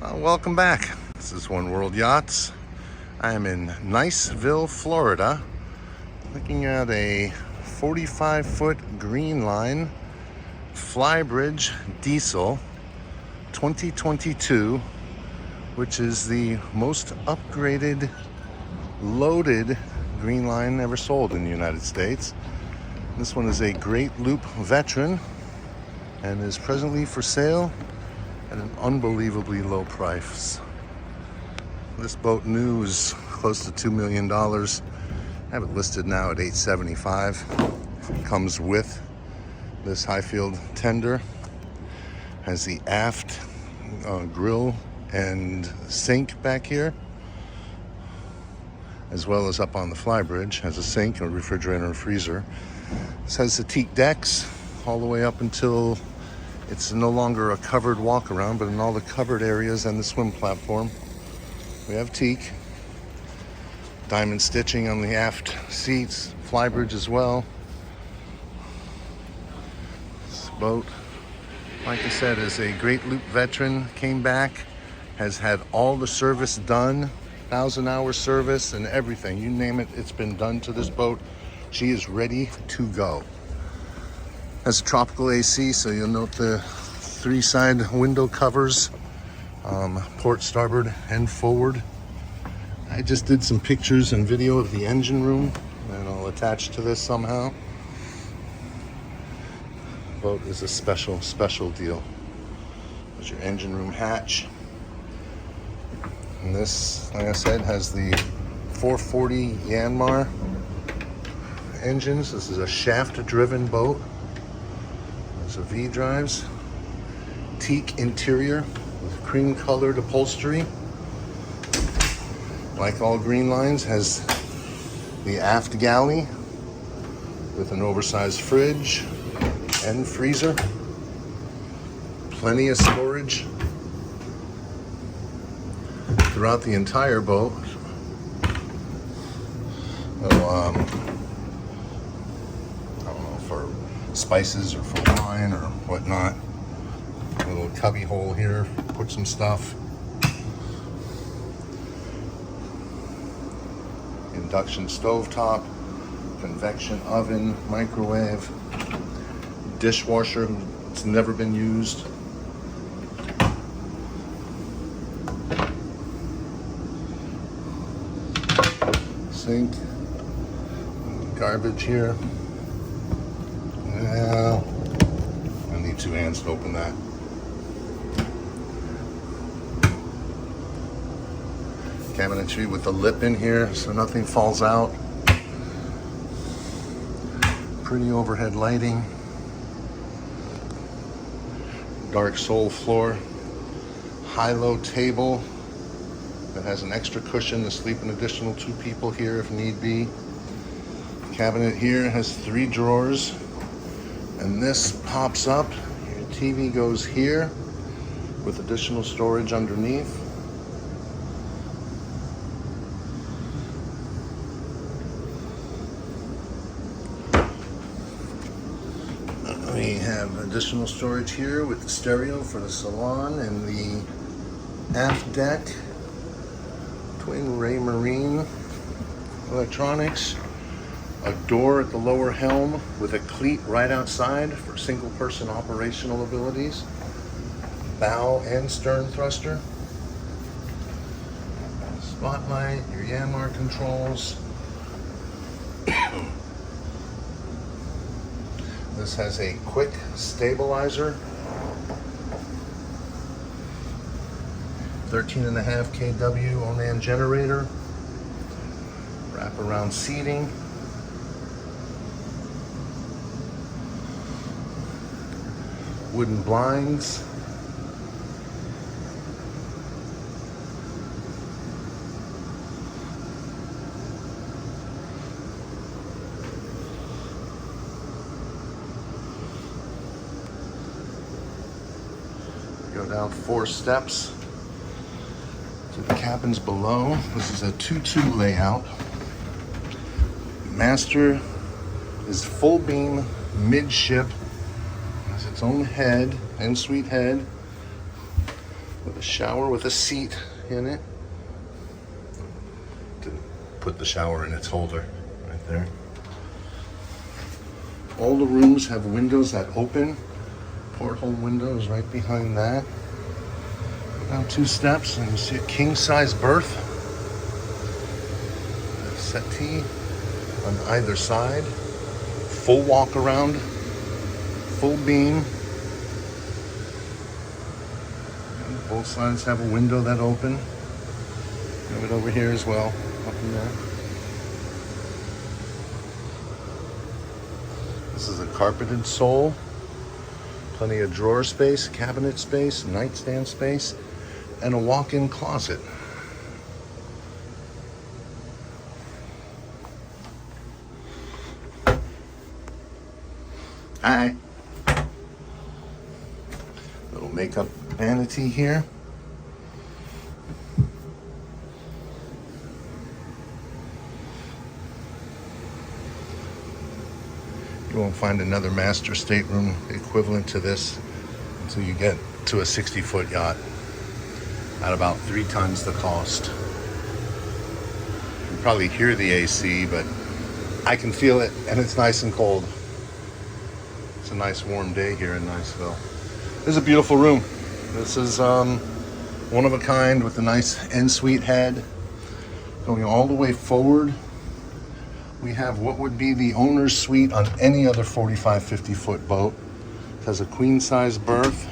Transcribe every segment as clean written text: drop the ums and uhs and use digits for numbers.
Welcome back. This is One World Yachts. I am in Niceville, Florida, looking at a 45-foot Greenline Flybridge Diesel 2022, which is the most upgraded, loaded Greenline ever sold in the United States. This one is a Great Loop veteran and is presently for sale at an unbelievably low price. This boat new is close to $2 million. I have it listed now at $875. Comes with this Highfield tender. Has the aft grill and sink back here, as well as up on the Flybridge. Has a sink, a refrigerator, and a freezer. This has the teak decks all the way up until it's no longer a covered walk around, but in all the covered areas and the swim platform, we have teak. Diamond stitching on the aft seats, Flybridge as well. This boat, like I said, is a Great Loop veteran, came back, has had all the service done, 1,000-hour service and everything. You name it, it's been done to this boat. She is ready to go. Has a tropical AC, so you'll note the 3 side window covers, port, starboard, and forward. I just did some pictures and video of the engine room, and I'll attach to this somehow. Boat is a special deal. There's your engine room hatch. And this, like I said, has the 440 Yanmar engines. This is a shaft-driven boat. There's a V-drives. Teak interior with cream-colored upholstery. Like all Greenlines, has the aft galley with an oversized fridge and freezer. Plenty of storage throughout the entire boat. I don't know, for spices or for wine or whatnot. A little cubby hole here, put some stuff. Induction stovetop, convection oven, microwave, dishwasher, it's never been used. Sink, garbage here. Now, I need 2 hands to open that. Cabinetry with the lip in here so nothing falls out. Pretty overhead lighting. Dark sole floor. High-low table that has an extra cushion to sleep an additional 2 people here if need be. Cabinet here has 3 drawers, and this pops up. Your TV goes here with additional storage underneath. We have additional storage here with the stereo for the Salon and the aft deck. Twin Ray Marine electronics. A door at the lower helm with a cleat right outside for single person operational abilities. Bow and stern thruster. Spotlight, your Yanmar controls. This has a quick stabilizer. 13.5 kW Onan generator. Wraparound seating. Wooden blinds. Go down 4 steps to the cabins below. This is a 2-2 layout. Master is full beam midship. Has its own head, en suite head. with a shower with a seat in it. To put the shower in its holder right there. All the rooms have windows that open. Porthole window is right behind that. Down 2 steps and you see a king-size berth. A settee on either side. Full walk around. Full beam. And both sides have a window that open. Have it over here as well, up in there. This is a carpeted sole. Plenty of drawer space, cabinet space, nightstand space, and a walk-in closet. Hi. Little makeup vanity here. You won't find another master stateroom equivalent to this until you get to a 60-foot yacht at about 3 times the cost. You probably hear the AC, but I can feel it, and it's nice and cold. It's a nice warm day here in Niceville. This is a beautiful room. This is one of a kind with a nice en-suite head going all the way forward. We have what would be the owner's suite on any other 45, 50-foot boat. It has a queen-size berth.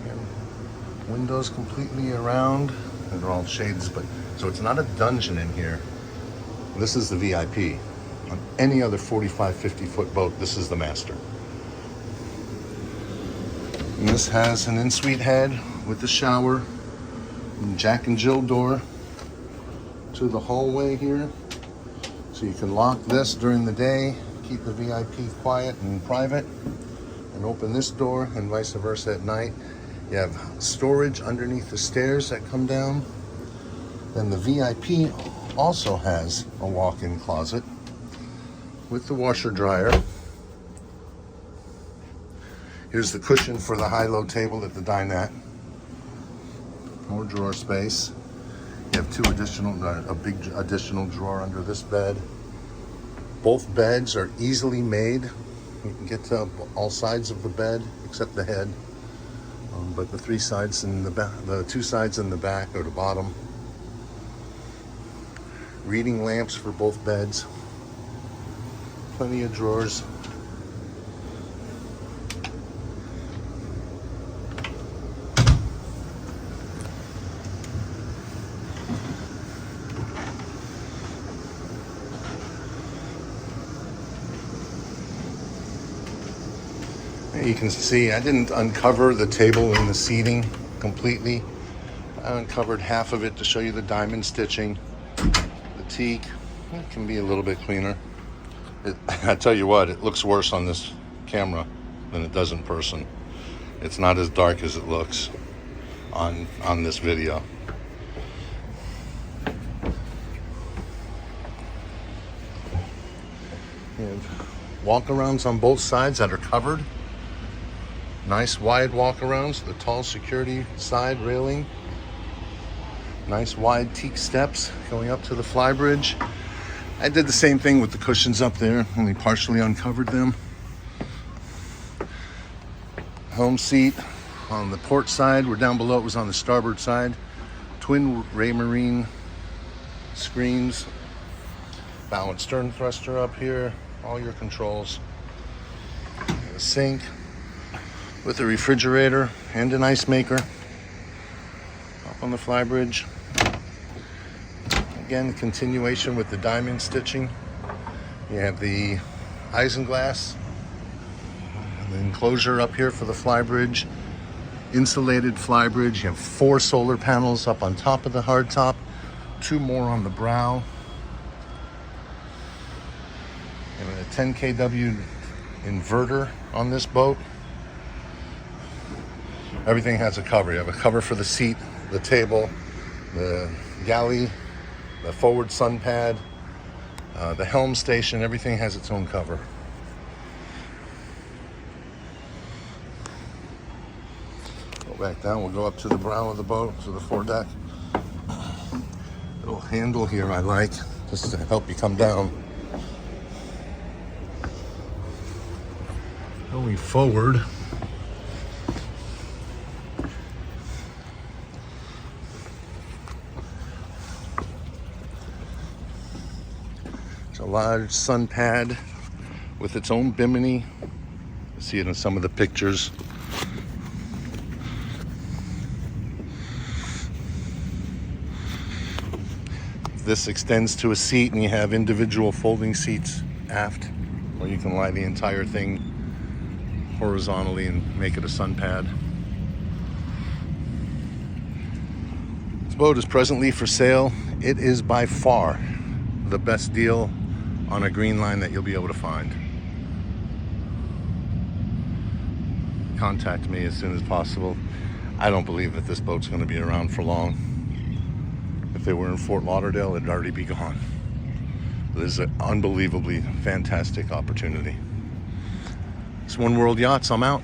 And windows completely around. And they're all shades, but so it's not a dungeon in here. This is the VIP. On any other 45, 50-foot boat, this is the master. And this has an en-suite head with the shower, and Jack and Jill door to the hallway here. So you can lock this during the day, keep the VIP quiet and private, and open this door and vice versa at night. You have storage underneath the stairs that come down. Then the VIP also has a walk-in closet with the washer dryer. Here's the cushion for the high-low table at the dinette. More drawer space. You have a big additional drawer under this bed. Both beds are easily made. You can get to all sides of the bed except the head. But the 3 sides in the back, the 2 sides in the back or the bottom. Reading lamps for both beds. Plenty of drawers. You can see I didn't uncover the table and the seating completely. I uncovered half of it to show you the diamond stitching. The teak, it can be a little bit cleaner. I tell you what, it looks worse on this camera than it does in person. It's not as dark as it looks on this video. You have walk-arounds on both sides that are covered. Nice wide walk-arounds, the tall security side railing. Nice wide teak steps going up to the Flybridge. I did the same thing with the cushions up there, only partially uncovered them. Home seat on the port side, where down below it was on the starboard side. Twin Raymarine screens. Bow and stern thruster up here, all your controls. A sink with a refrigerator and an ice maker up on the Flybridge. Again, continuation with the diamond stitching. You have the isinglass, and the enclosure up here for the Flybridge. Insulated Flybridge. You have 4 solar panels up on top of the hardtop, 2 more on the brow. And a 10 kW inverter on this boat. Everything has a cover. You have a cover for the seat, the table, the galley, the forward sun pad, the helm station. Everything has its own cover. Go back down. We'll go up to the brow of the boat, to the foredeck. Little handle here I like, just to help you come down. Going forward, it's a large sun pad with its own bimini. You see it in some of the pictures. This extends to a seat, and you have individual folding seats aft, or you can lie the entire thing horizontally and make it a sun pad. This boat is presently for sale. It is by far the best deal on a Greenline that you'll be able to find. Contact me as soon as possible. I don't believe that this boat's going to be around for long. If they were in Fort Lauderdale, it'd already be gone. This is an unbelievably fantastic opportunity. It's One World Yachts. I'm out.